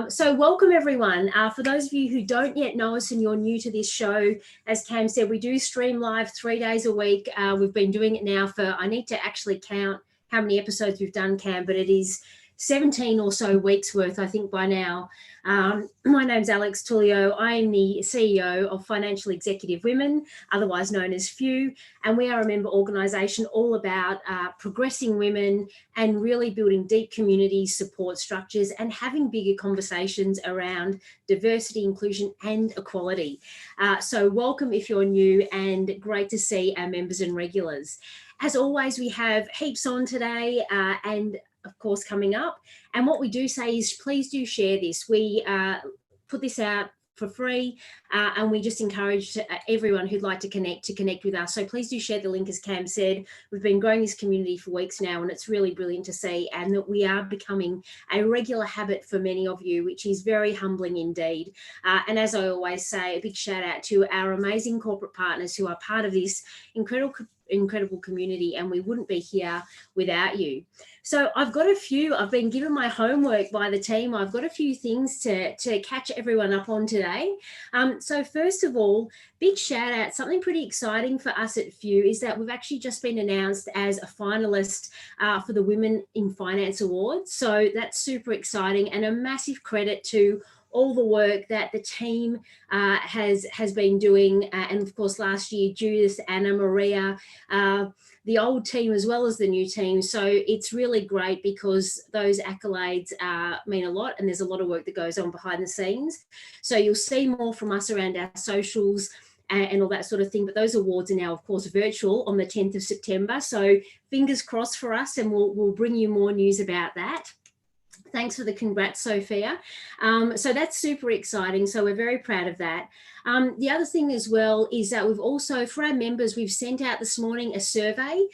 So welcome everyone. For those of you who don't yet know us and you're new to this show, as Cam said, we do stream live 3 days a week. We've been doing it now for, I need to actually count how many episodes we've done, Cam, but it is 17 or so weeks worth, I think, by now. My name's Alex Tullio. I am the CEO of Financial Executive Women, otherwise known as FEW, and we are a member organisation all about progressing women and really building deep community support structures and having bigger conversations around diversity, inclusion and equality. So welcome if you're new, and great to see our members and regulars. As always, we have heaps on today and of course coming up, and what we do say is please do share this. We put this out for free and we just encourage everyone who'd like to connect with us. So please do share the link. As Cam said, we've been growing this community for weeks now and it's really brilliant to see, and that we are becoming a regular habit for many of you, which is very humbling indeed. And as I always say, a big shout out to our amazing corporate partners who are part of this incredible community, and we wouldn't be here without you. So I've been given my homework by the team. I've got a few things to catch everyone up on today. So first of all, big shout out, something pretty exciting for us at FEW is that we've actually just been announced as a finalist for the Women in Finance Awards. So that's super exciting, and a massive credit to all the work that the team has been doing. And of course, last year, Judith, Anna, Maria, the old team as well as the new team. So it's really great because those accolades mean a lot, and there's a lot of work that goes on behind the scenes. So you'll see more from us around our socials and all that sort of thing. But those awards are now, of course, virtual on the 10th of September. So fingers crossed for us, and we'll bring you more news about that. Thanks for the congrats, Sophia. So that's super exciting. So we're very proud of that. The other thing as well is that we've also, for our members, we've sent out this morning a survey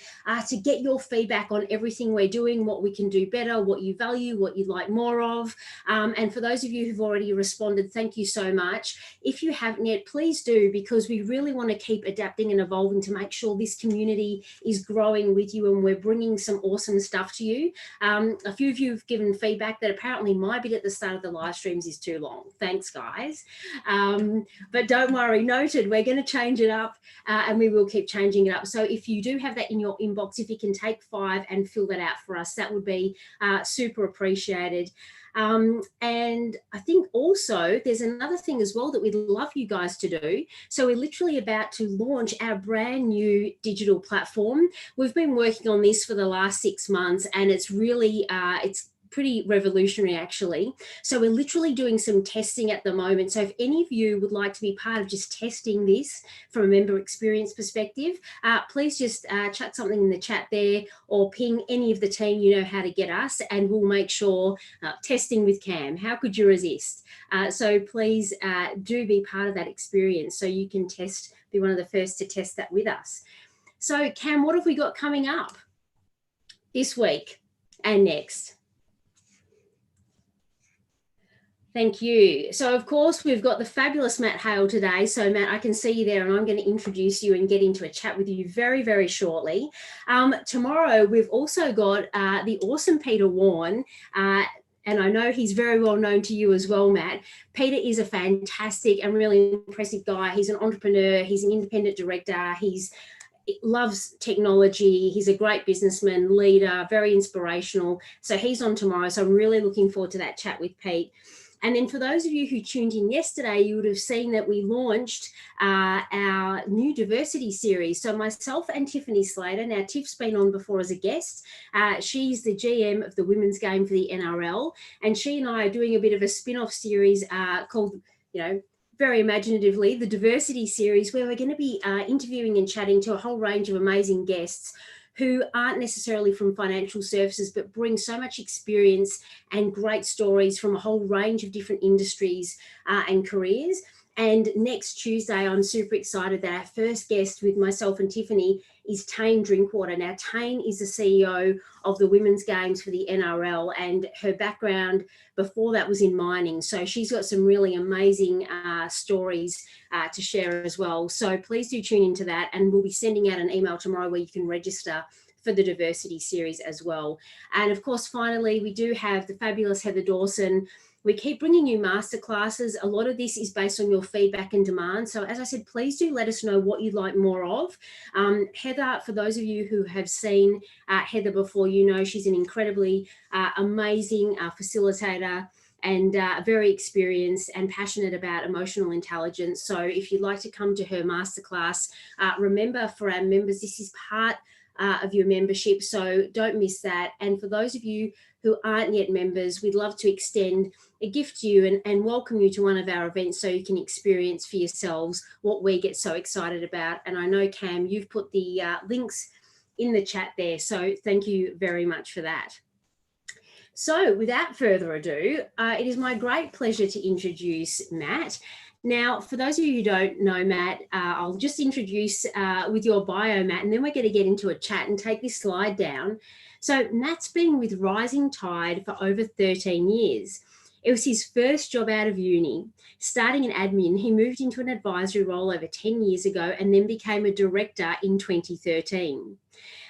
to get your feedback on everything we're doing, what we can do better, what you value, what you'd like more of. And for those of you who've already responded, thank you so much. If you haven't yet, please do, because we really want to keep adapting and evolving to make sure this community is growing with you, and we're bringing some awesome stuff to you. A few of you have given feedback that apparently my bit at the start of the live streams is too long. Thanks, guys. But don't worry, noted, we're going to change it up and we will keep changing it up. So if you do have that in your inbox, if you can take 5 and fill that out for us, that would be super appreciated. And I think also there's another thing as well that we'd love you guys to do. So we're literally about to launch our brand new digital platform. We've been working on this for the last 6 months, and it's really, it's pretty revolutionary actually. So we're literally doing some testing at the moment. So if any of you would like to be part of just testing this from a member experience perspective, please just chuck something in the chat there, or ping any of the team, you know how to get us, and we'll make sure testing with Cam. How could you resist? So please do be part of that experience so you can be one of the first to test that with us. So Cam, what have we got coming up this week and next? Thank you. So, of course, we've got the fabulous Matt Hale today. So, Matt, I can see you there, and I'm going to introduce you and get into a chat with you very, very shortly. Tomorrow, we've also got the awesome Peter Warren, and I know he's very well known to you as well, Matt. Peter is a fantastic and really impressive guy. He's an entrepreneur. He's an independent director. He loves technology. He's a great businessman, leader, very inspirational. So he's on tomorrow. So I'm really looking forward to that chat with Pete. And then for those of you who tuned in yesterday, you would have seen that we launched our new diversity series. So myself and Tiffany Slater, now Tiff's been on before as a guest. She's the GM of the women's game for the NRL. And she and I are doing a bit of a spin-off series called, very imaginatively, the Diversity Series, where we're going to be interviewing and chatting to a whole range of amazing guests who aren't necessarily from financial services, but bring so much experience and great stories from a whole range of different industries and careers. And next Tuesday, I'm super excited that our first guest with myself and Tiffany is Tane Drinkwater. Now, Tane is the CEO of the Women's Games for the NRL, and her background before that was in mining. So she's got some really amazing stories to share as well. So please do tune into that, and we'll be sending out an email tomorrow where you can register for the diversity series as well. And of course, finally, we do have the fabulous Heather Dawson. We keep bringing you masterclasses. A lot of this is based on your feedback and demand. So as I said, please do let us know what you'd like more of. Heather, for those of you who have seen Heather before, you know she's an incredibly amazing facilitator and very experienced and passionate about emotional intelligence. So if you'd like to come to her masterclass, remember, for our members, this is part of your membership, so don't miss that. And for those of you who aren't yet members, we'd love to extend a gift to you and welcome you to one of our events so you can experience for yourselves what we get so excited about. And I know, Cam, you've put the links in the chat there, so thank you very much for that. So without further ado, it is my great pleasure to introduce Matt. Now, for those of you who don't know Matt, I'll just introduce with your bio, Matt, and then we're going to get into a chat and take this slide down. So Matt's been with Rising Tide for over 13 years. It was his first job out of uni. Starting in admin, he moved into an advisory role over 10 years ago and then became a director in 2013.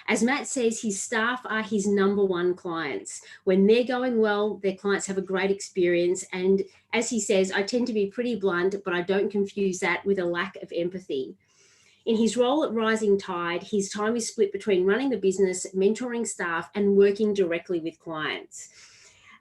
As Matt says, his staff are his number one clients. When they're going well, their clients have a great experience. And as he says, I tend to be pretty blunt, but I don't confuse that with a lack of empathy. In his role at Rising Tide, his time is split between running the business, mentoring staff, and working directly with clients.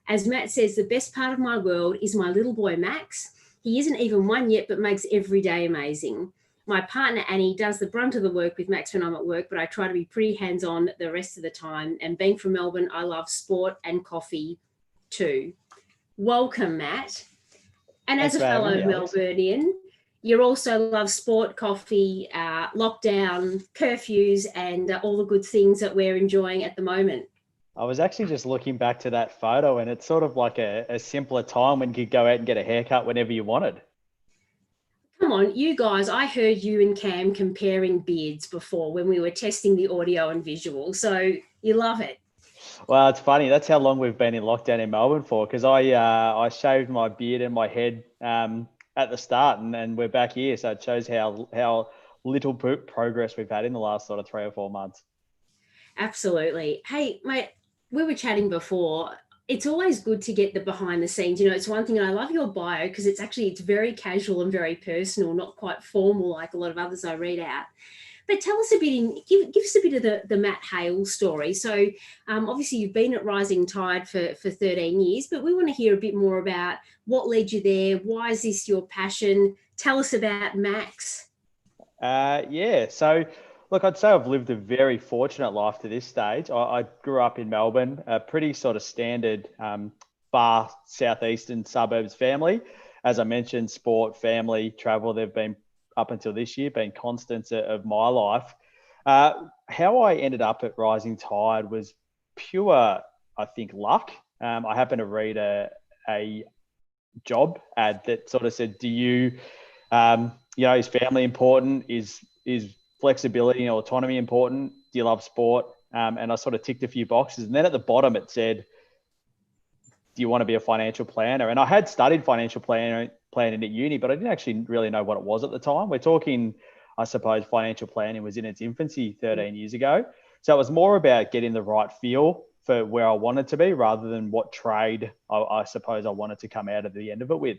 As Matt says, the best part of my world is my little boy, Max. He isn't even one yet, but makes every day amazing. My partner, Annie, does the brunt of the work with Max when I'm at work, but I try to be pretty hands-on the rest of the time. And being from Melbourne, I love sport and coffee too. Welcome, Matt. And as a fellow Melburnian, you also love sport, coffee, lockdown, curfews, and all the good things that we're enjoying at the moment. I was actually just looking back to that photo, and it's sort of like a simpler time when you could go out and get a haircut whenever you wanted. Come on, you guys, I heard you and Cam comparing beards before when we were testing the audio and visual, so you love it. Well, it's funny. That's how long we've been in lockdown in Melbourne for, because I shaved my beard and my head at the start, and we're back here. So it shows how little progress we've had in the last sort of 3 or 4 months. Absolutely. Hey, mate, we were chatting before. It's always good to get the behind the scenes. You know, it's one thing, and I love your bio because it's very casual and very personal, not quite formal like a lot of others I read out. But tell us a bit, give us a bit of the Matt Hale story. So obviously you've been at Rising Tide for 13 years, but we want to hear a bit more about what led you there. Why is this your passion? Tell us about Max. Yeah, so look, I'd say I've lived a very fortunate life to this stage. I grew up in Melbourne, a pretty sort of standard far southeastern suburbs family. As I mentioned, sport, family, travel, they've been up until this year, been constants of my life. How I ended up at Rising Tide was pure, I think, luck. I happened to read a job ad that sort of said, do you, is family important? Is flexibility and autonomy important? Do you love sport? And I sort of ticked a few boxes. And then at the bottom, it said, do you want to be a financial planner? And I had studied financial planning at uni, but I didn't actually really know what it was at the time. We're talking, I suppose, financial planning was in its infancy 13 years ago. So it was more about getting the right feel for where I wanted to be rather than what trade I suppose I wanted to come out at the end of it with.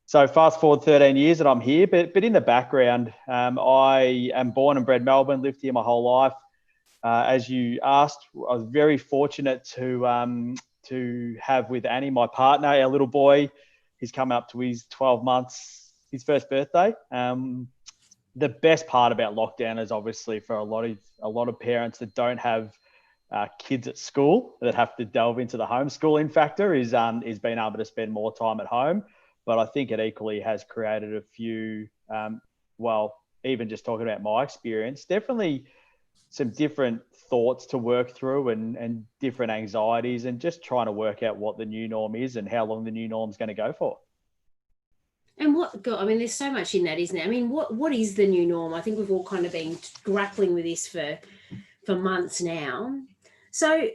So fast forward 13 years and I'm here, but in the background, I am born and bred Melbourne, lived here my whole life. As you asked, I was very fortunate to have with Annie, my partner, our little boy. He's coming up to his 12 months, his first birthday. The best part about lockdown is obviously for a lot of parents that don't have kids at school that have to delve into the homeschooling factor is being able to spend more time at home. But I think it equally has created a few, even just talking about my experience, definitely some different thoughts to work through and different anxieties and just trying to work out what the new norm is and how long the new norm is going to go for. And there's so much in that, isn't there? I mean, what is the new norm? I think we've all kind of been grappling with this for months now. So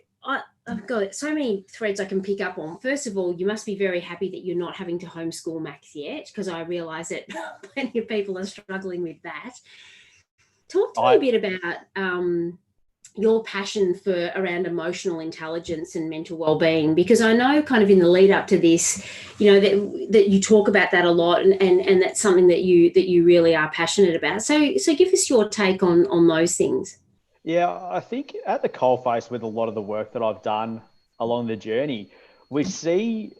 I've got so many threads I can pick up on. First of all, you must be very happy that you're not having to homeschool Max yet, because I realise that plenty of people are struggling with that. Talk to me a bit about your passion for around emotional intelligence and mental well-being, because I know kind of in the lead up to this, that you talk about that a lot, and that's something that you really are passionate about. So give us your take on those things. Yeah, I think at the coalface with a lot of the work that I've done along the journey, we see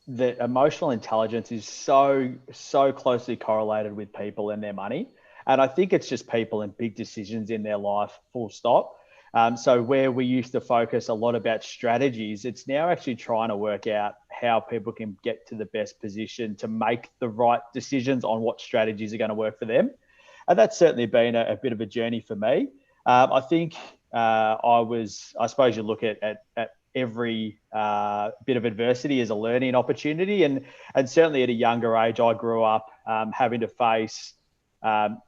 that emotional intelligence is so closely correlated with people and their money. And I think it's just people and big decisions in their life, full stop. So where we used to focus a lot about strategies, it's now actually trying to work out how people can get to the best position to make the right decisions on what strategies are going to work for them. And that's certainly been a bit of a journey for me. I think I suppose you look at every bit of adversity as a learning opportunity. And certainly at a younger age, I grew up having to face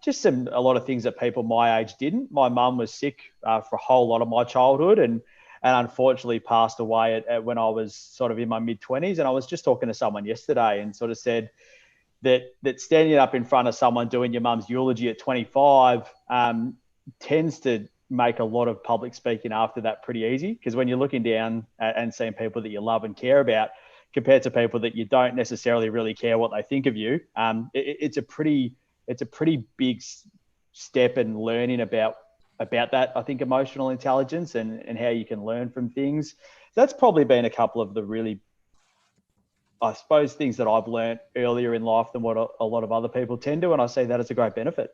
just a lot of things that people my age didn't. My mum was sick for a whole lot of my childhood and unfortunately passed away when I was sort of in my mid-20s. And I was just talking to someone yesterday and sort of said that standing up in front of someone doing your mum's eulogy at 25 tends to make a lot of public speaking after that pretty easy, because when you're looking down and seeing people that you love and care about compared to people that you don't necessarily really care what they think of you, it's a pretty big step in learning about that, I think, emotional intelligence and how you can learn from things. That's probably been a couple of the really, I suppose, things that I've learned earlier in life than what a lot of other people tend to, and I see that as a great benefit.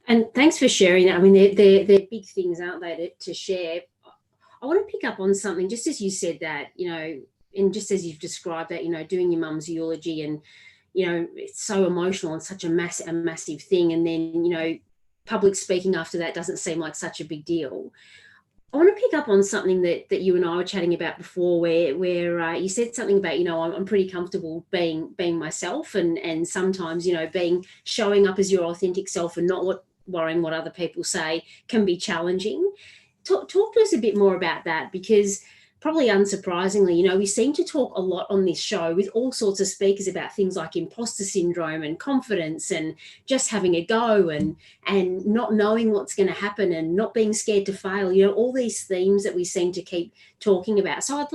And thanks for sharing that. I mean, they're big things, aren't they, to share? I want to pick up on something, just as you said that, and just as you've described that, doing your mum's eulogy, and, it's so emotional and such a massive thing. And then, public speaking after that doesn't seem like such a big deal. I want to pick up on something that you and I were chatting about before, where you said something about, I'm pretty comfortable being myself, and sometimes, showing up as your authentic self and not worrying what other people say can be challenging. Talk to us a bit more about that, because probably unsurprisingly, we seem to talk a lot on this show with all sorts of speakers about things like imposter syndrome and confidence and just having a go and not knowing what's going to happen and not being scared to fail, all these themes that we seem to keep talking about. So I'd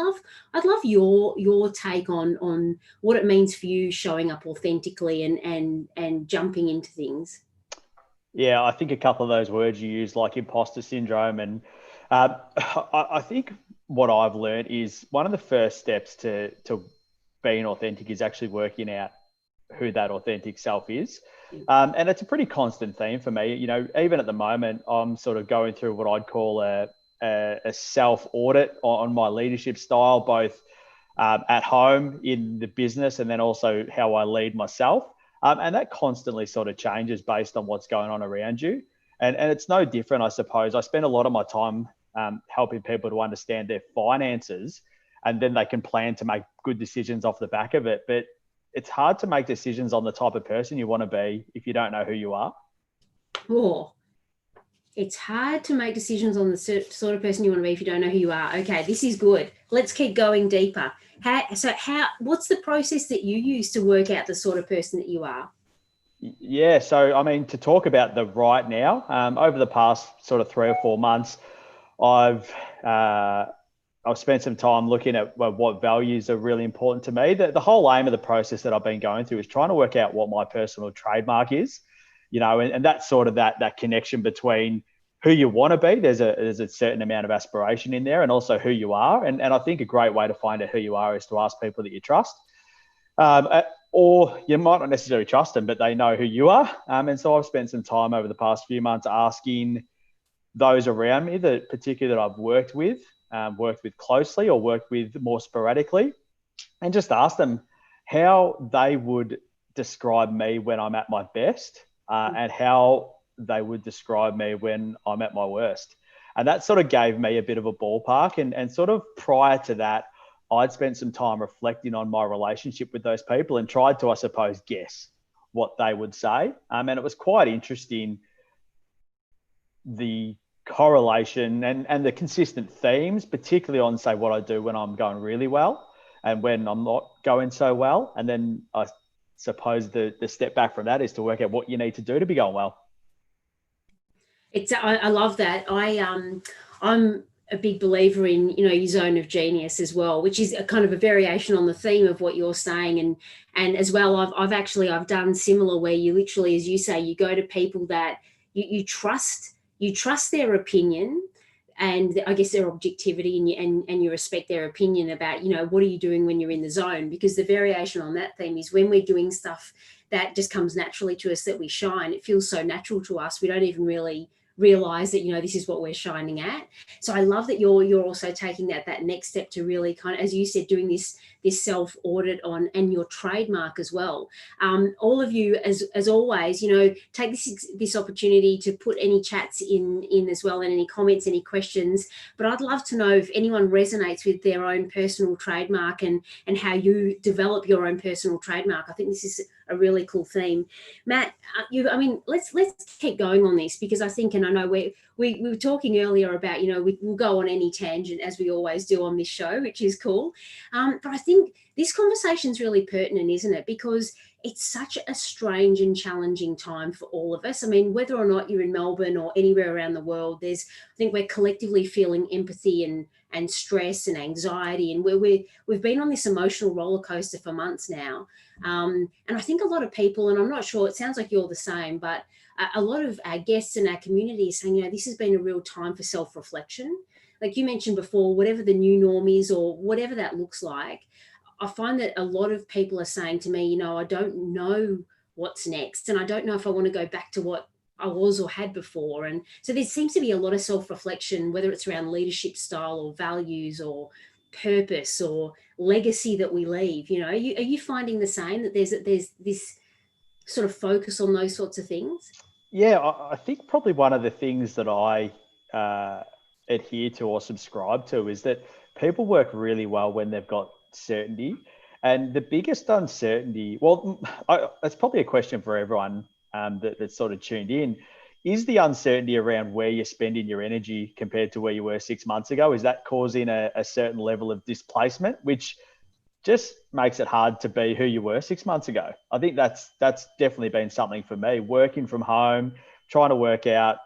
love your take on what it means for you showing up authentically and jumping into things. Yeah, I think a couple of those words you use, like imposter syndrome, and I think what I've learned is one of the first steps to being authentic is actually working out who that authentic self is. And it's a pretty constant theme for me. Even at the moment, I'm sort of going through what I'd call a self audit on my leadership style, both at home, in the business, and then also how I lead myself. And that constantly sort of changes based on what's going on around you. And it's no different, I suppose. I spend a lot of my time helping people to understand their finances, and then they can plan to make good decisions off the back of it. But it's hard to make decisions on the type of person you want to be if you don't know who you are. Oh, it's hard to make decisions on the sort of person you want to be if you don't know who you are. Okay, this is good. Let's keep going deeper. What's the process that you use to work out the sort of person that you are? Yeah, so I mean, to talk about the right now, over the past sort of 3 or 4 months, I've spent some time looking at what values are really important to me. The whole aim of the process that I've been going through is trying to work out what my personal trademark is, and that's sort of that connection between who you want to be. There's a certain amount of aspiration in there, and also who you are. And I think a great way to find out who you are is to ask people that you trust. Or you might not necessarily trust them, but they know who you are. And so I've spent some time over the past few months asking those around me, that particularly that I've worked with closely or worked with more sporadically, and just ask them how they would describe me when I'm at my best, and how they would describe me when I'm at my worst. And that sort of gave me a bit of a ballpark. And sort of prior to that, I'd spent some time reflecting on my relationship with those people and tried to, I suppose, guess what they would say. And it was quite interesting, the correlation and the consistent themes, particularly on, say, what I do when I'm going really well and when I'm not going so well. And then I suppose the step back from that is to work out what you need to do to be going well. I love that. I'm a big believer in, your zone of genius as well, which is a kind of a variation on the theme of what you're saying. And as well, I've done similar, where you literally, as you say, you go to people that you trust their opinion, and I guess their objectivity, and you respect their opinion about, what are you doing when you're in the zone? Because the variation on that theme is when we're doing stuff that just comes naturally to us, that we shine. It feels so natural to us. We don't even really realize that, this is what we're shining at. So I love that you're also taking that next step to really kind of, as you said, doing this self audit on, and your trademark as well. All of you, as always, take this opportunity to put any chats in as well, and any comments, any questions. But I'd love to know if anyone resonates with their own personal trademark, and how you develop your own personal trademark. I think this is a really cool theme. Matt, let's keep going on this, because I think, and I know we were talking earlier about, we'll go on any tangent, as we always do on this show, which is cool. But I think this conversation is really pertinent, isn't it? Because it's such a strange and challenging time for all of us. I mean, whether or not you're in Melbourne or anywhere around the world, I think we're collectively feeling empathy and stress and anxiety, and we've been on this emotional roller coaster for months now. And I think a lot of people, and I'm not sure, it sounds like you're the same, but a lot of our guests in our community are saying, this has been a real time for self-reflection. Like you mentioned before, whatever the new norm is, or whatever that looks like, I find that a lot of people are saying to me, I don't know what's next, and I don't know if I want to go back to what I was or had before. And so there seems to be a lot of self-reflection, whether it's around leadership style or values or purpose or legacy that we leave. Are you finding the same, that there's this sort of focus on those sorts of things? Yeah, I think probably one of the things that I adhere to or subscribe to is that people work really well when they've got certainty. And the biggest uncertainty, well, that's probably a question for everyone that's sort of tuned in. Is the uncertainty around where you're spending your energy compared to where you were 6 months ago? Is that causing a certain level of displacement, which just makes it hard to be who you were 6 months ago? I think that's definitely been something for me. Working from home, trying to work out,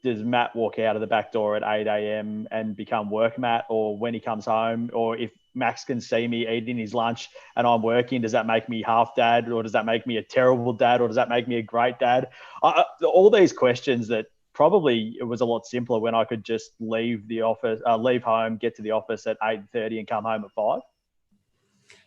does Matt walk out of the back door at 8 a.m. and become work Matt, or when he comes home, or if Max can see me eating his lunch and I'm working, does that make me half dad, or does that make me a terrible dad, or does that make me a great dad? All these questions that probably it was a lot simpler when I could just leave home, get to the office at 8:30 and come home at 5.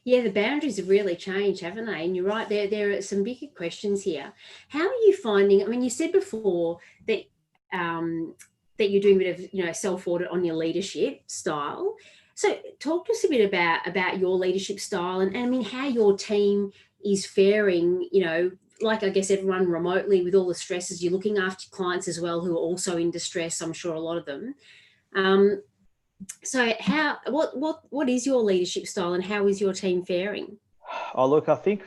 Yeah, the boundaries have really changed, haven't they? And you're right, there are some bigger questions here. How are you finding, I mean, you said before that that you're doing a bit of, self-audit on your leadership style. So talk to us a bit about your leadership style, and I mean, how your team is faring, like, I guess, everyone remotely with all the stresses. You're looking after clients as well who are also in distress, I'm sure, a lot of them. So what is your leadership style, and how is your team faring? Oh, look, I think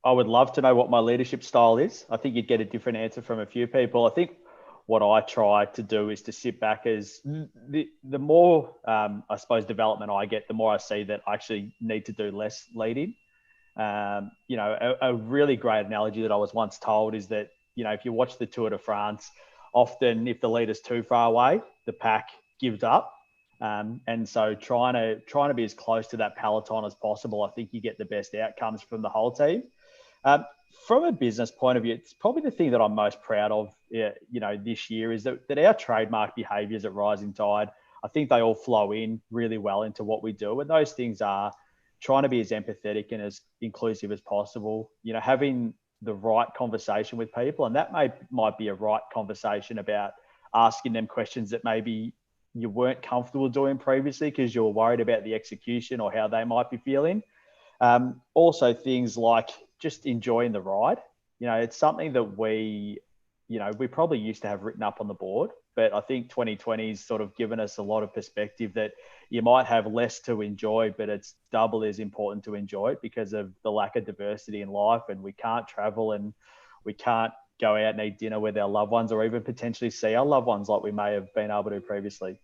I would love to know what my leadership style is. I think you'd get a different answer from a few people. I think what I try to do is to sit back, as the more, I suppose, development I get, the more I see that I actually need to do less leading. A really great analogy that I was once told is that, if you watch the Tour de France, often if the leader's too far away, the pack gives up. And so trying to be as close to that peloton as possible, I think you get the best outcomes from the whole team. From a business point of view, it's probably the thing that I'm most proud of, this year, is that our trademark behaviours at Rising Tide, I think they all flow in really well into what we do. And those things are trying to be as empathetic and as inclusive as possible, having the right conversation with people. And that might be a right conversation about asking them questions that maybe you weren't comfortable doing previously because you're worried about the execution or how they might be feeling. Also things like just enjoying the ride. It's something that we probably used to have written up on the board, but I think 2020's sort of given us a lot of perspective that you might have less to enjoy, but it's double as important to enjoy it because of the lack of diversity in life, and we can't travel and we can't go out and eat dinner with our loved ones, or even potentially see our loved ones like we may have been able to previously.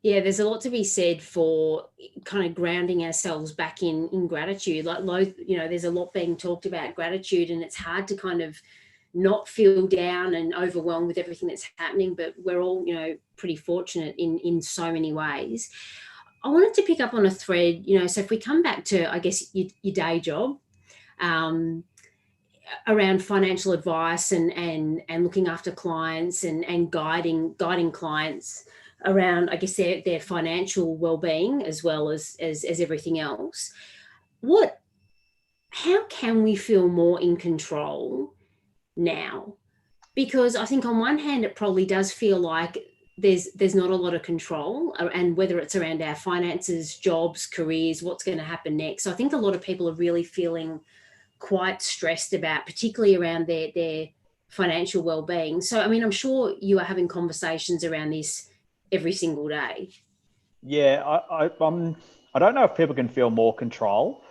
Yeah, there's a lot to be said for kind of grounding ourselves back in gratitude. Like, there's a lot being talked about gratitude, and it's hard to kind of not feel down and overwhelmed with everything that's happening, but we're all, pretty fortunate in so many ways. I wanted to pick up on a thread, so if we come back to, I guess, your day job, around financial advice and looking after clients and guiding clients around, I guess, their financial well-being as well as everything else. How can we feel more in control now? Because I think on one hand, it probably does feel like there's not a lot of control, and whether it's around our finances, jobs, careers, what's going to happen next. So I think a lot of people are really feeling quite stressed about, particularly around their financial well-being. So, I mean, I'm sure you are having conversations around this every single day. Yeah, I don't know if people can feel more control,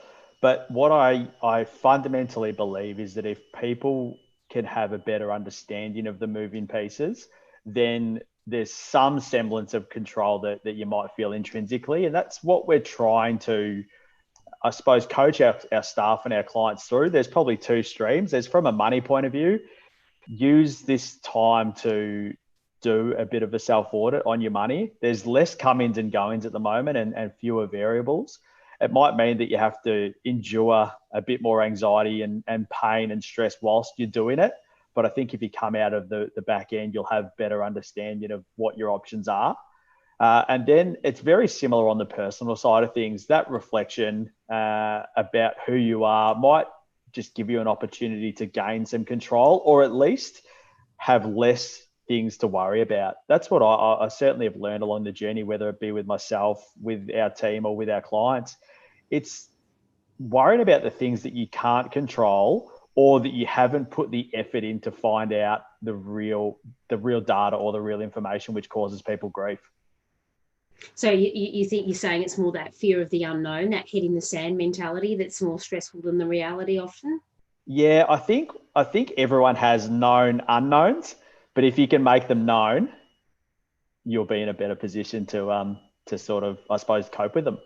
but what I fundamentally believe is that if people can have a better understanding of the moving pieces, then there's some semblance of control that you might feel intrinsically. And that's what we're trying to, I suppose, coach our staff and our clients through. There's probably two streams. There's, from a money point of view, use this time to do a bit of a self-audit on your money. There's less come-ins and go-ins at the moment and fewer variables. It might mean that you have to endure a bit more anxiety and pain and stress whilst you're doing it. But I think if you come out of the back end, you'll have better understanding of what your options are. And then it's very similar on the personal side of things. That reflection about who you are might just give you an opportunity to gain some control, or at least have less things to worry about. That's what I certainly have learned along the journey, whether it be with myself, with our team, or with our clients. It's worrying about the things that you can't control, or that you haven't put the effort in to find out the real data or the real information, which causes people grief. So you think you're saying it's more that fear of the unknown, that head in the sand mentality, that's more stressful than the reality often? Yeah, I think everyone has known unknowns, but if you can make them known, you'll be in a better position to sort of, I suppose, cope with them.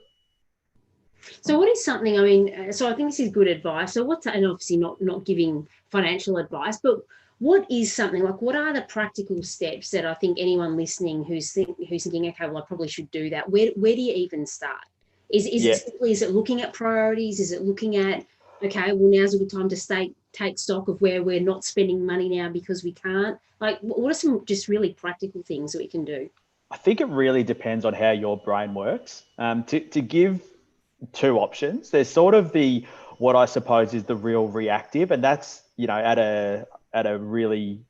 So what is something, I mean, so I think this is good advice. So and obviously not giving financial advice, but what is something, like, what are the practical steps that I think anyone listening who's thinking, okay, well, I probably should do that. Where do you even start? Is it looking at priorities? Is it looking at, okay, well, now's a good time to take stock of where we're not spending money now because we can't? Like, what are some just really practical things that we can do? I think it really depends on how your brain works. To give two options, there's sort of what I suppose is the real reactive, and that's, at a really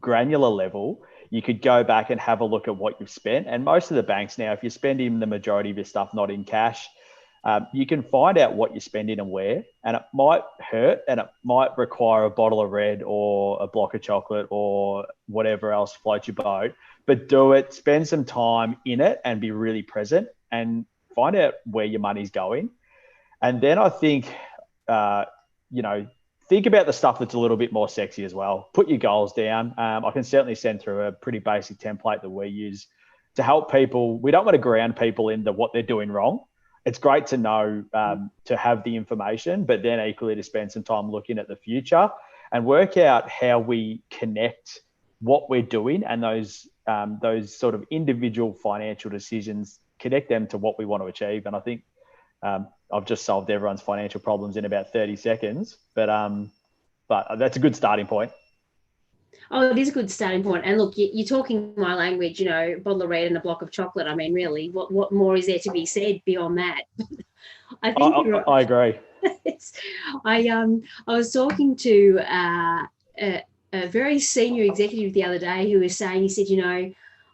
granular level, you could go back and have a look at what you've spent. And most of the banks now, if you're spending the majority of your stuff not in cash, you can find out what you're spending and where. And it might hurt, and it might require a bottle of red or a block of chocolate or whatever else floats your boat. But do it, spend some time in it and be really present and find out where your money's going. And then I think, think about the stuff that's a little bit more sexy as well. Put your goals down. I can certainly send through a pretty basic template that we use to help people. We don't want to ground people into what they're doing wrong. It's great to know, to have the information, but then equally to spend some time looking at the future and work out how we connect what we're doing and those sort of individual financial decisions, connect them to what we want to achieve. And I think I've just solved everyone's financial problems in about 30 seconds, but that's a good starting point. Oh, it is a good starting point. And look, you're talking my language, a bottle of red and a block of chocolate. I mean, really, what more is there to be said beyond that? I think I agree. I was talking to a very senior executive the other day who was saying, he said,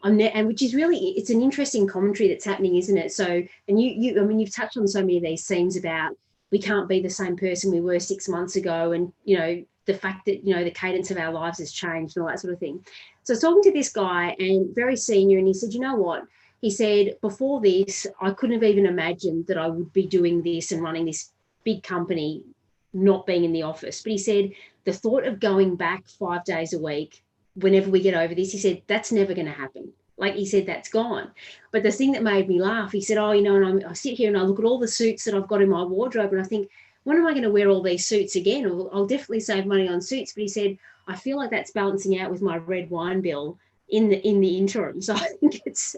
and which is really, it's an interesting commentary that's happening, isn't it? So, and you've touched on so many of these themes about we can't be the same person we were 6 months ago, and the fact that the cadence of our lives has changed and all that sort of thing. So I was talking to this guy, and very senior, and he said, you know what? He said, before this, I couldn't have even imagined that I would be doing this and running this big company, not being in the office. But he said, the thought of going back 5 days a week, whenever we get over this, he said, that's never going to happen. Like, he said, that's gone. But the thing that made me laugh, he said, and I sit here and I look at all the suits that I've got in my wardrobe, and I think, when am I going to wear all these suits again? Or I'll definitely save money on suits. But he said, I feel like that's balancing out with my red wine bill in the interim. So I think it's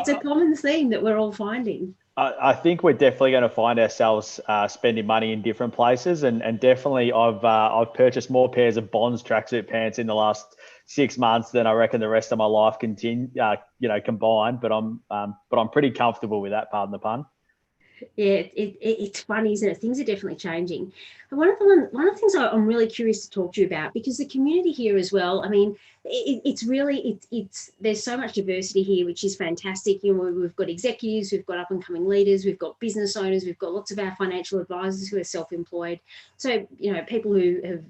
a common theme that we're all finding. I think we're definitely going to find ourselves spending money in different places, and definitely I've purchased more pairs of Bonds tracksuit pants in the last 6 months than I reckon the rest of my life combined. But I'm pretty comfortable with that. Pardon the pun. Yeah, it's funny, isn't it? Things are definitely changing. And one of the things I'm really curious to talk to you about, because the community here as well, I mean, it's really, there's so much diversity here, which is fantastic. You know, we've got executives, we've got up and coming leaders, we've got business owners, we've got lots of our financial advisors who are self-employed. So, you know, people who have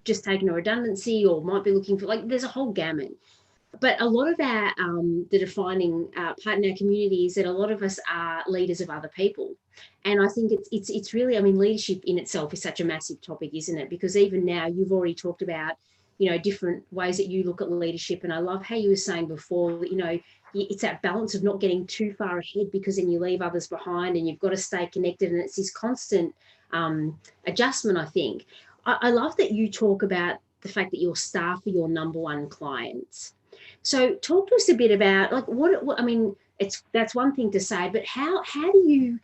just taken a redundancy or might be looking for, like, there's a whole gamut. But a lot of our the defining part in our community is that a lot of us are leaders of other people, and I think it's really, I mean, leadership in itself is such a massive topic, isn't it? Because even now you've already talked about, you know, different ways that you look at leadership, and I love how you were saying before that, you know, it's that balance of not getting too far ahead, because then you leave others behind, and you've got to stay connected, and it's this constant adjustment. I think I love that you talk about the fact that your staff are your number one clients. So talk to us a bit about, like, what I mean, that's one thing to say, but how do you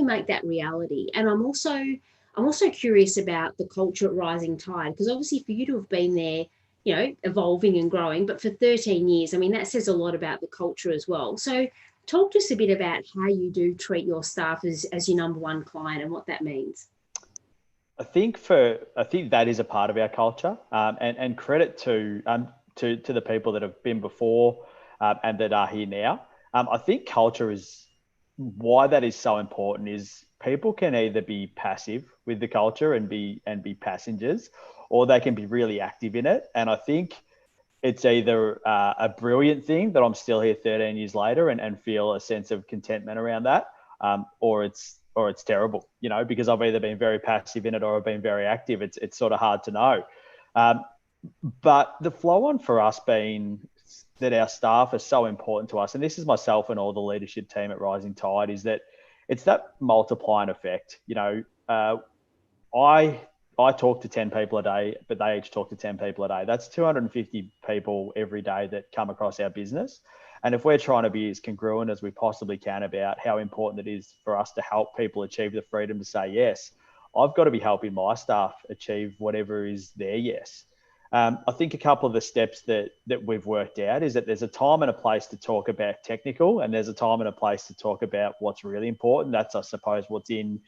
make that reality? And I'm also curious about the culture at Rising Tide, because obviously for you to have been there, you know, evolving and growing, but for 13 years, I mean, that says a lot about the culture as well. So talk to us a bit about how you do treat your staff as your number one client and what that means. I think that is a part of our culture, and credit to the people that have been before and that are here now. I think culture is why that is so important. Is people can either be passive with the culture and be passengers, or they can be really active in it. And I think it's either a brilliant thing that I'm still here 13 years later and feel a sense of contentment around that, or it's terrible, you know, because I've either been very passive in it or I've been very active. It's sort of hard to know. But the flow on for us being that our staff are so important to us, and this is myself and all the leadership team at Rising Tide, is that it's that multiplying effect. You know, I talk to 10 people a day, but they each talk to 10 people a day. That's 250 people every day that come across our business. And if we're trying to be as congruent as we possibly can about how important it is for us to help people achieve the freedom to say yes, I've got to be helping my staff achieve whatever is their yes. I think a couple of the steps that we've worked out is that there's a time and a place to talk about technical, and there's a time and a place to talk about what's really important. That's, I suppose, what's in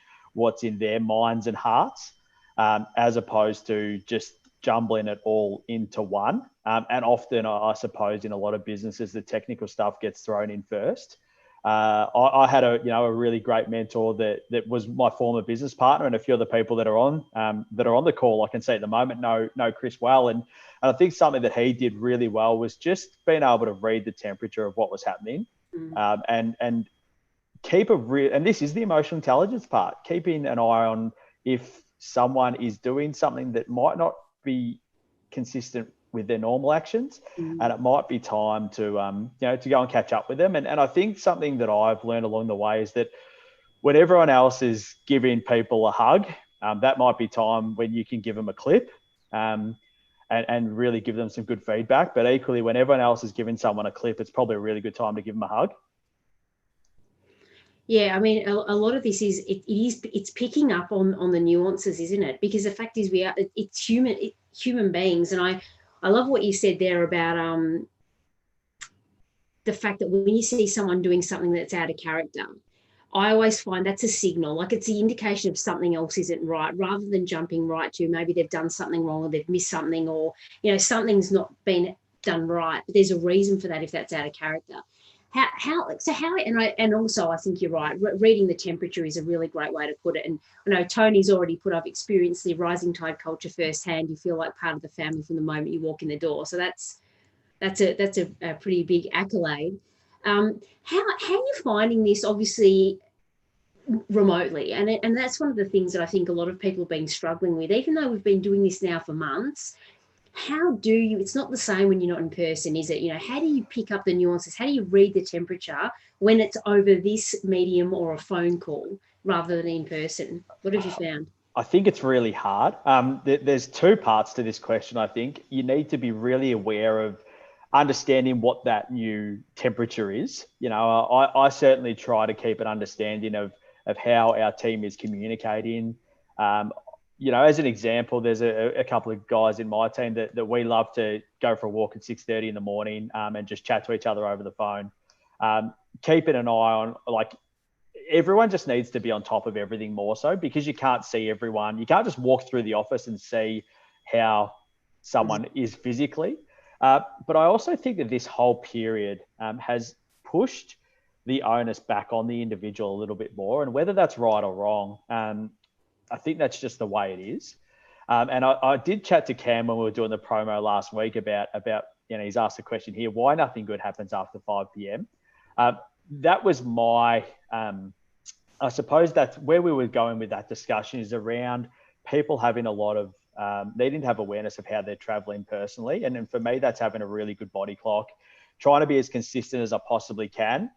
their minds and hearts, as opposed to just jumbling it all into one. And often, I suppose, in a lot of businesses, the technical stuff gets thrown in first. I had a really great mentor that was my former business partner, and a few of the people that are on the call I can see at the moment know Chris well, and I think something that he did really well was just being able to read the temperature of what was happening, and keep and this is the emotional intelligence part, keeping an eye on if someone is doing something that might not be consistent with their normal actions, and it might be time to to go and catch up with them. And I think something that I've learned along the way is that when everyone else is giving people a hug, that might be time when you can give them a clip, and really give them some good feedback. But equally, when everyone else is giving someone a clip, it's probably a really good time to give them a hug. Yeah, I mean, a lot of this is it's picking up on the nuances, isn't it? Because the fact is, it's human beings, and I love what you said there about the fact that when you see someone doing something that's out of character, I always find that's a signal, like it's the indication of something else isn't right, rather than jumping right to maybe they've done something wrong or they've missed something, or, you know, something's not been done right. But there's a reason for that if that's out of character. And also I think you're right. Reading the temperature is a really great way to put it. And I know Tony's already put, I've experienced the Rising Tide culture firsthand. You feel like part of the family from the moment you walk in the door. So that's a pretty big accolade. How are you finding this? Obviously remotely, and that's one of the things that I think a lot of people have been struggling with, even though we've been doing this now for months. How do you, it's not the same when you're not in person, is it? You know, how do you pick up the nuances? How do you read the temperature when it's over this medium or a phone call rather than in person? What have you found? I think it's really hard. There's two parts to this question. I think you need to be really aware of understanding what that new temperature is. I certainly try to keep an understanding of how our team is communicating. As an example, there's a couple of guys in my team that we love to go for a walk at 6:30 in the morning and just chat to each other over the phone. Keeping an eye on, like, everyone just needs to be on top of everything more so, because you can't see everyone. You can't just walk through the office and see how someone is physically. But I also think that this whole period has pushed the onus back on the individual a little bit more. And whether that's right or wrong, I think that's just the way it is. And I did chat to Cam when we were doing the promo last week about he's asked a question here, why nothing good happens after 5 p.m. That was my, I suppose that's where we were going with that discussion, is around people having a lot of, needing to have awareness of how they're traveling personally. And then for me, that's having a really good body clock, trying to be as consistent as I possibly can,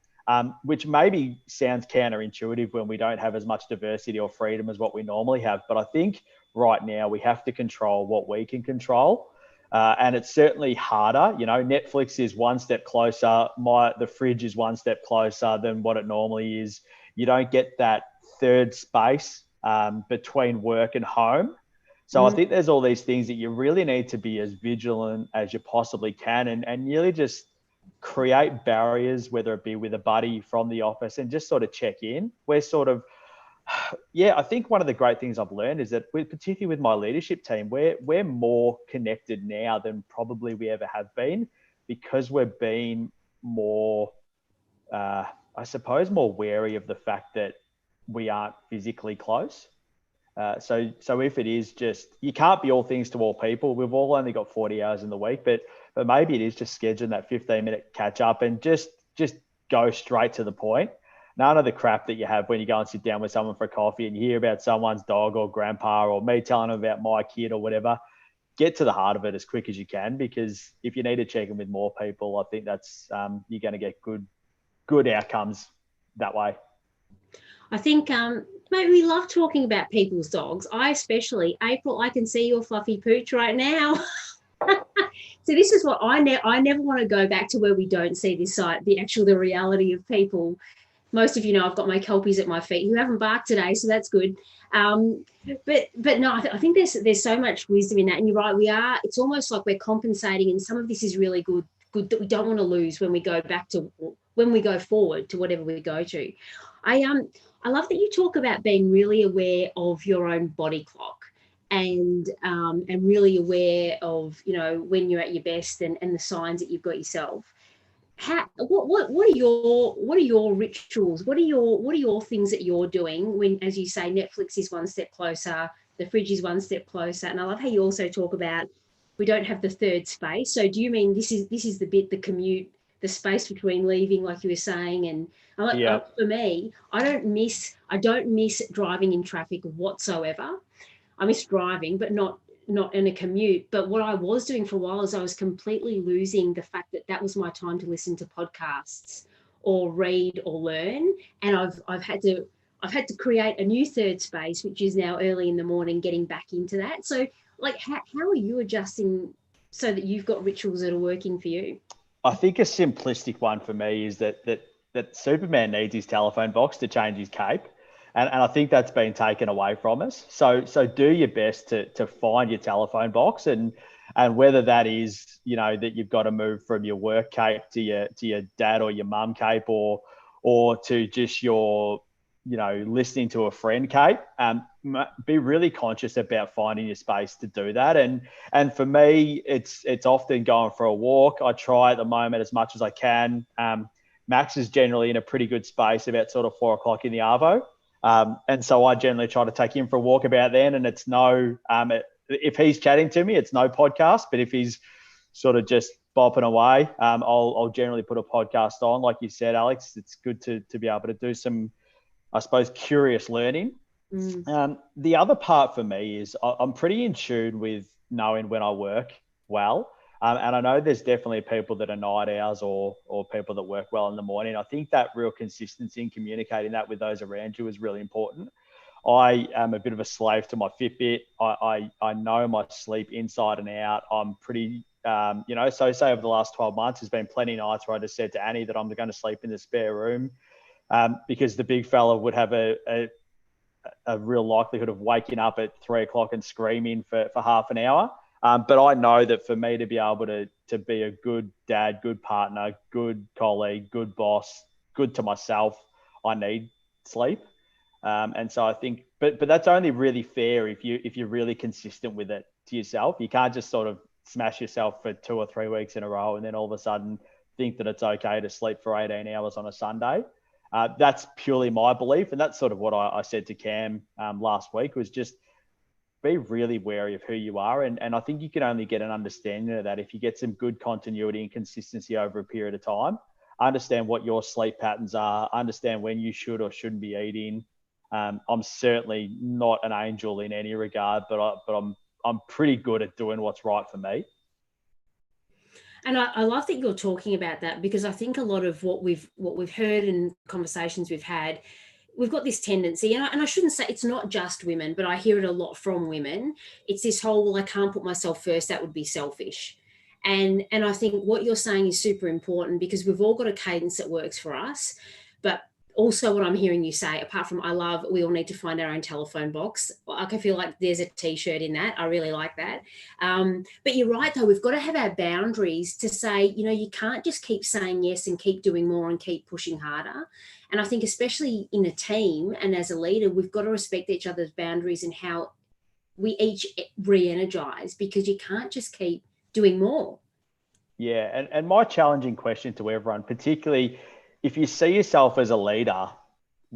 which maybe sounds counterintuitive when we don't have as much diversity or freedom as what we normally have. But I think right now we have to control what we can control. And it's certainly harder. Netflix is one step closer. The fridge is one step closer than what it normally is. You don't get that third space between work and home. So I think there's all these things that you really need to be as vigilant as you possibly can, and really just create barriers, whether it be with a buddy from the office, and just sort of check in. We're sort of, I think one of the great things I've learned is that, particularly with my leadership team, we're more connected now than probably we ever have been, because we're being more, I suppose, more wary of the fact that we aren't physically close. So if it is just, you can't be all things to all people. We've all only got 40 hours in the week, but maybe it is just scheduling that 15-minute catch up and just go straight to the point. None of the crap that you have when you go and sit down with someone for coffee and you hear about someone's dog or grandpa, or me telling them about my kid or whatever. Get to the heart of it as quick as you can, because if you need to check in with more people, I think that's you're going to get good outcomes that way. I think, mate, we love talking about people's dogs. April, I can see your fluffy pooch right now. So this is what I never want to go back to, where we don't see this side, the reality of people. Most of you know I've got my kelpies at my feet who haven't barked today, so that's good. But no, I think there's so much wisdom in that, and you're right. It's almost like we're compensating, and some of this is really good that we don't want to lose when we go forward to whatever we go to. I love that you talk about being really aware of your own body clock, and really aware of when you're at your best, and the signs that you've got yourself. What are your rituals? What are your things that you're doing when, as you say, Netflix is one step closer, the fridge is one step closer? And I love how you also talk about we don't have the third space. So do you mean this is the bit, the commute, the space between leaving, like you were saying? And for me, I don't miss driving in traffic whatsoever. I miss driving, but not in a commute. But what I was doing for a while is I was completely losing the fact that was my time to listen to podcasts or read or learn. And I've had to create a new third space, which is now early in the morning, getting back into that. So, like, how are you adjusting so that you've got rituals that are working for you? I think a simplistic one for me is that Superman needs his telephone box to change his cape. And I think that's been taken away from us. So do your best to find your telephone box, and whether that is, that you've got to move from your work cape to your dad or your mum cape, or to just your, listening to a friend cape. Be really conscious about finding your space to do that. And for me, it's often going for a walk. I try at the moment as much as I can. Max is generally in a pretty good space about sort of 4 o'clock in the arvo. And so I generally try to take him for a walk about then, and it's if he's chatting to me, it's no podcast, but if he's sort of just bopping away, I'll generally put a podcast on. Like you said, Alex, it's good to be able to do some, I suppose, curious learning. The other part for me is I'm pretty in tune with knowing when I work well. And I know there's definitely people that are night owls or people that work well in the morning. I think that real consistency in communicating that with those around you is really important. I am a bit of a slave to my Fitbit. I know my sleep inside and out. I'm pretty, so say over the last 12 months, there's been plenty of nights where I just said to Annie that I'm going to sleep in the spare room, because the big fella would have a real likelihood of waking up at 3 o'clock and screaming for half an hour. But I know that for me to be able to be a good dad, good partner, good colleague, good boss, good to myself, I need sleep. And so I think, but that's only really fair if you're really consistent with it to yourself. You can't just sort of smash yourself for 2 or 3 weeks in a row and then all of a sudden think that it's okay to sleep for 18 hours on a Sunday. That's purely my belief. And that's sort of what I said to Cam last week, was just be really wary of who you are. And I think you can only get an understanding of that if you get some good continuity and consistency over a period of time. Understand what your sleep patterns are, understand when you should or shouldn't be eating. I'm certainly not an angel in any regard, but I'm pretty good at doing what's right for me. And I love that you're talking about that, because I think a lot of what we've heard in conversations we've had, we've got this tendency, and I shouldn't say it's not just women, but I hear it a lot from women. It's this whole, well, I can't put myself first, that would be selfish. And I think what you're saying is super important, because we've all got a cadence that works for us. But also what I'm hearing you say, apart from we all need to find our own telephone box. I can feel like there's a t-shirt in that. I really like that. But you're right, though. We've got to have our boundaries to say, you can't just keep saying yes and keep doing more and keep pushing harder. And I think especially in a team and as a leader, we've got to respect each other's boundaries and how we each re-energize, because you can't just keep doing more. Yeah. And my challenging question to everyone, particularly if you see yourself as a leader,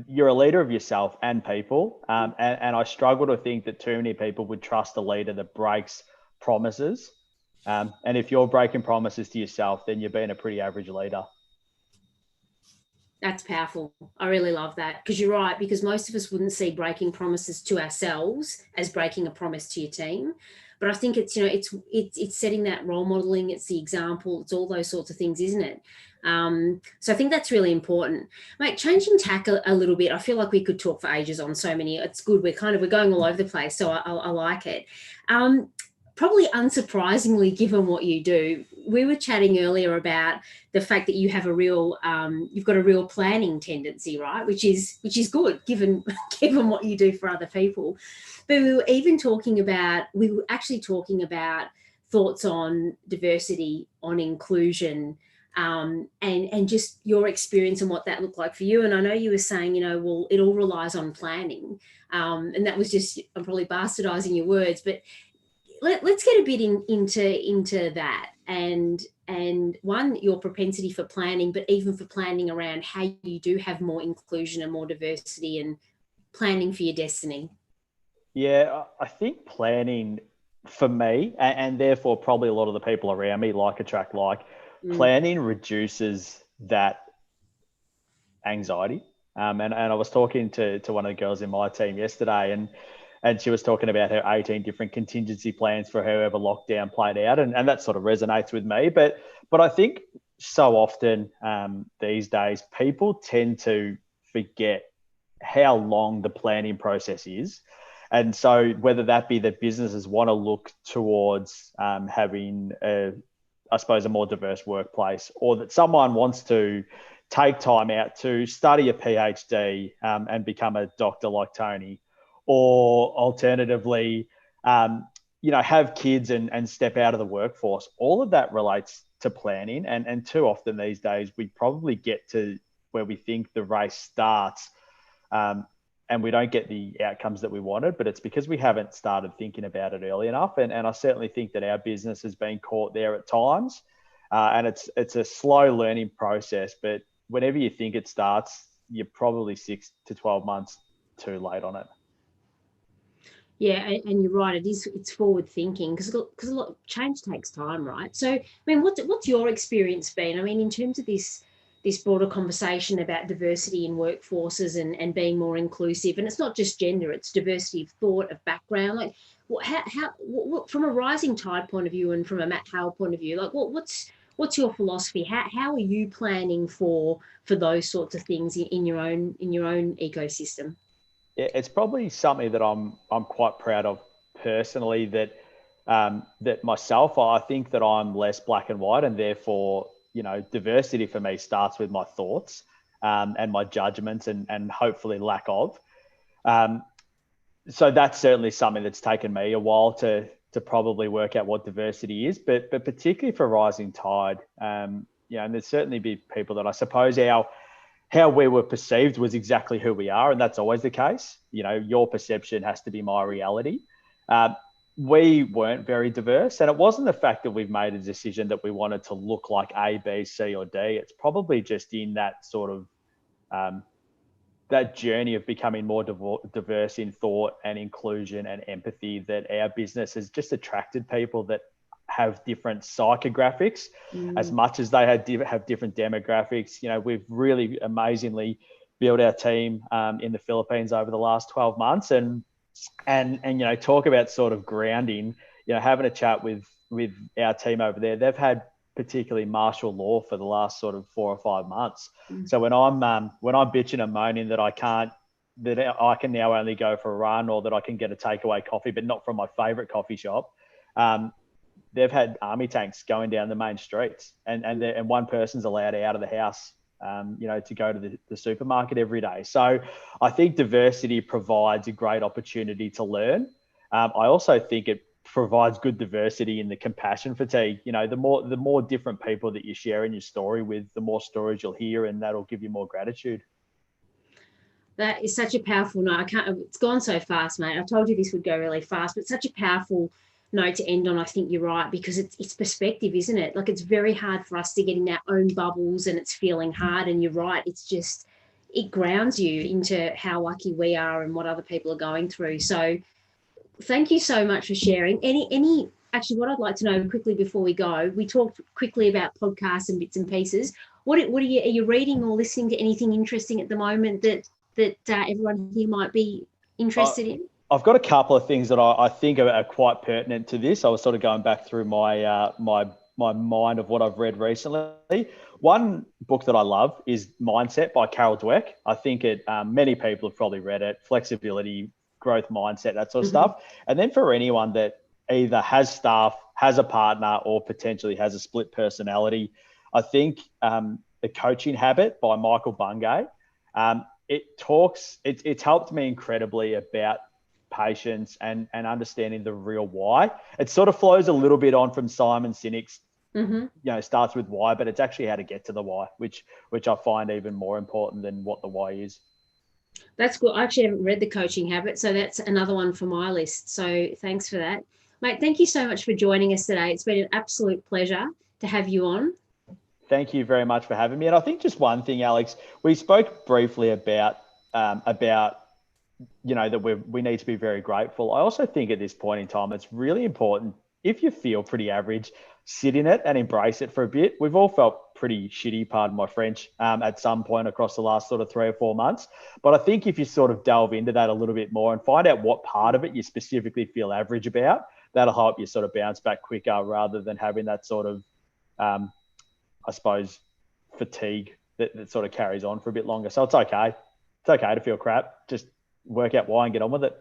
you're a leader of yourself and people. And I struggle to think that too many people would trust a leader that breaks promises. And if you're breaking promises to yourself, then you're being a pretty average leader. That's powerful. I really love that, because you're right, because most of us wouldn't see breaking promises to ourselves as breaking a promise to your team. But I think it's, it's setting that role modeling, it's the example, it's all those sorts of things, isn't it? So I think that's really important. Mate, changing tack a little bit, I feel like we could talk for ages on so many. It's good. We're going all over the place, so I like it. Probably unsurprisingly, given what you do, we were chatting earlier about the fact that you have you've got a real planning tendency, right? Which is good, given what you do for other people. But we were actually talking about thoughts on diversity, on inclusion, and just your experience and what that looked like for you. And I know you were saying, well, it all relies on planning. And that was just, I'm probably bastardizing your words, but let's get a bit into that, and one, your propensity for planning, but even for planning around how you do have more inclusion and more diversity and planning for your destiny. Yeah, I think planning for me, and therefore probably a lot of the people around me, like attract like, planning reduces that anxiety. And I was talking to one of the girls in my team yesterday, and she was talking about her 18 different contingency plans for however lockdown played out. And that sort of resonates with me. But I think so often these days, people tend to forget how long the planning process is. And so whether that be that businesses want to look towards having, a more diverse workplace, or that someone wants to take time out to study a PhD and become a doctor like Tony, or alternatively, have kids and step out of the workforce. All of that relates to planning. And too often these days, we probably get to where we think the race starts and we don't get the outcomes that we wanted, but it's because we haven't started thinking about it early enough. And I certainly think that our business has been caught there at times. And it's a slow learning process, but whenever you think it starts, you're probably 6 to 12 months too late on it. Yeah, and you're right. It's forward thinking, because a lot of change takes time, right? So, I mean, what's your experience been? I mean, in terms of this broader conversation about diversity in workforces and being more inclusive, and it's not just gender; it's diversity of thought, of background. Like, what from a rising tide point of view, and from a Matt Hale point of view, like, what's your philosophy? How are you planning for those sorts of things in your own ecosystem? it's probably something that I'm quite proud of personally. That myself, I think that I'm less black and white, and therefore, diversity for me starts with my thoughts and my judgments and hopefully lack of. So that's certainly something that's taken me a while to probably work out what diversity is, but particularly for Rising Tide, and there's certainly be people that I suppose how we were perceived was exactly who we are, and that's always the case. Your perception has to be my reality. We weren't very diverse, and it wasn't the fact that we've made a decision that we wanted to look like A, B, C, or D. It's probably just in that sort of that journey of becoming more diverse in thought and inclusion and empathy that our business has just attracted people that have different psychographics as much as they have different demographics. We've really amazingly built our team in the Philippines over the last 12 months and talk about sort of grounding, having a chat with our team over there. They've had particularly martial law for the last sort of 4 or 5 months. So when I'm bitching and moaning that I can now only go for a run, or that I can get a takeaway coffee, but not from my favorite coffee shop, they've had army tanks going down the main streets, and one person's allowed out of the house, to go to the supermarket every day. So I think diversity provides a great opportunity to learn. I also think it provides good diversity in the compassion fatigue. The more different people that you share in your story with, the more stories you'll hear, and that'll give you more gratitude. That is such a powerful note. It's gone so fast, mate. I told you this would go really fast, but such a powerful note to end on. I think you're right, because it's perspective, isn't it? Like, it's very hard for us to get in our own bubbles, and it's feeling hard. And you're right. It grounds you into how lucky we are and what other people are going through. So thank you so much for sharing. Actually, what I'd like to know quickly before we go, we talked quickly about podcasts and bits and pieces. Are you reading or listening to anything interesting at the moment that everyone here might be interested in? I've got a couple of things that I think are quite pertinent to this. I was sort of going back through my mind of what I've read recently. One book that I love is Mindset by Carol Dweck. I think many people have probably read it. Flexibility, growth mindset, that sort of stuff. And then for anyone that either has staff, has a partner, or potentially has a split personality, I think The Coaching Habit by Michael Bungay. It's helped me incredibly about patience and understanding the real why. It sort of flows a little bit on from Simon Sinek's, starts with why, but it's actually how to get to the why, which I find even more important than what the why is. That's good. I actually haven't read The Coaching Habit, so that's another one for my list. So thanks for that. Mate, thank you so much for joining us today. It's been an absolute pleasure to have you on. Thank you very much for having me. And I think just one thing, Alex, we spoke briefly about that we need to be very grateful. I also think at this point in time, it's really important, if you feel pretty average, sit in it and embrace it for a bit. We've all felt pretty shitty, pardon my French, at some point across the last sort of 3 or 4 months. But I think if you sort of delve into that a little bit more and find out what part of it you specifically feel average about, that'll help you sort of bounce back quicker, rather than having that sort of, I suppose, fatigue that sort of carries on for a bit longer. So it's okay. It's okay to feel crap. Just work out why and get on with it.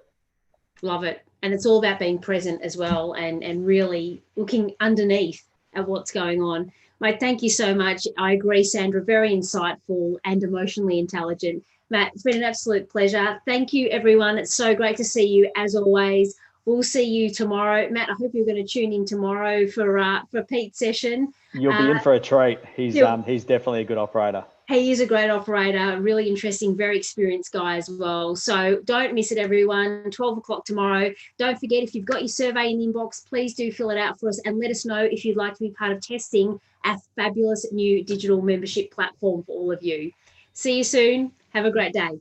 Love it. And it's all about being present as well, and really looking underneath at what's going on. Mate, thank you so much. I agree, Sandra, very insightful and emotionally intelligent. Matt, it's been an absolute pleasure. Thank you, everyone. It's so great to see you, as always. We'll see you tomorrow. Matt, I hope you're going to tune in tomorrow for Pete's session. You'll be in for a treat. He's definitely a good operator. He is a great operator, really interesting, very experienced guy as well. So don't miss it, everyone. 12 o'clock tomorrow. Don't forget, if you've got your survey in the inbox, please do fill it out for us and let us know if you'd like to be part of testing our fabulous new digital membership platform for all of you. See you soon. Have a great day.